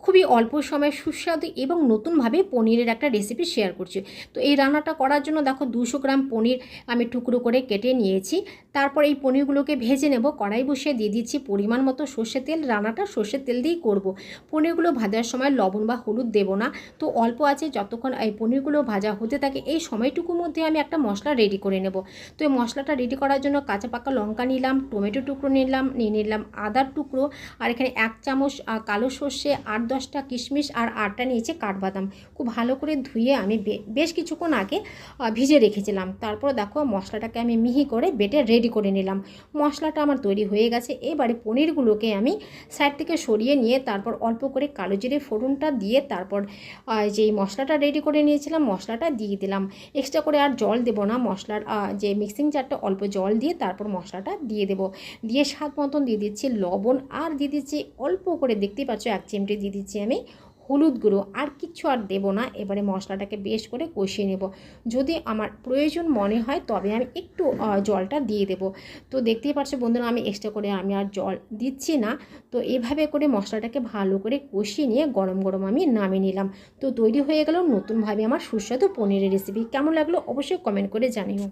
খুবই অল্প সময়ে সুস্বাদু এবং নতুনভাবে পনিরের একটা রেসিপি শেয়ার করছি। তো এই রান্নাটা করার জন্য দেখো 200 গ্রাম পনির আমি টুকরো করে কেটে নিয়েছি। তারপর এই পনিরগুলোকে ভেজে নেব। কড়াই বসিয়ে দিয়ে দিচ্ছি পরিমাণ মতো সর্ষের তেল। রান্নাটা সর্ষের তেল দিয়েই করব। পনিরগুলো ভাজার সময় লবণ বা হলুদ দেব না। তো অল্প আছে যতক্ষণ এই পনিরগুলো ভাজা হতে থাকে এই সময়টুকুর মধ্যে আমি একটা মশলা রেডি করে নেব। তো এই মশলাটা রেডি করার জন্য কাঁচা পাকা লঙ্কা নিলাম, টমেটো টুকরো নিয়ে নিলাম আদার টুকরো, আর এখানে 1 চামচ কালো সর্ষে, 8-10টা কিশমিশ আর 8টা নিয়েছি কাঠবাদাম। খুব ভালো করে ধুয়ে আমি বেশ কিছুক্ষণ আগে ভিজে রেখেছিলাম। তারপর দেখো মশলাটাকে আমি মিহি করে বেটে রেডি করে নিলাম। মশলাটা আমার তৈরি হয়ে গেছে। এবারে পনিরগুলোকে আমি সাইড থেকে সরিয়ে নিয়ে তারপর অল্প করে কালো জিরে ফোড়নটা দিয়ে তারপর যেই মশলাটা রেডি করে নিয়েছিলাম মশলাটা দিয়ে দিলাম। এক্সট্রা করে আর জল দেব না। মশলার যে মিক্সিং জারটা অল্প জল দিয়ে তারপর মশলাটা দিয়ে দেব। দিয়ে স্বাদ মতন দিয়ে দিচ্ছি লবণ, আর দিয়ে দিচ্ছি অল্প করে, দেখতেই পাচ্ছ 1 চিমটি দিয়ে দিচ্ছি আমি হলুদ গুঁড়ো। আর কিচ্ছু আর দেবো না। এবারে মশলাটাকে বেশ করে কষিয়ে নেব। যদি আমার প্রয়োজন মনে হয় তবে আমি একটু জলটা দিয়ে দেব। তো দেখতেই পাচ্ছ বন্ধুরা আমি এক্সট্রা করে আমি আর জল দিচ্ছি না। তো এভাবে করে মশলাটাকে ভালো করে কষিয়ে নিয়ে গরম গরম আমি নামিয়ে নিলাম। তো তৈরি হয়ে গেল নতুনভাবে আমার সুস্বাদু পনিরের রেসিপি। কেমন লাগলো অবশ্যই কমেন্ট করে জানিও।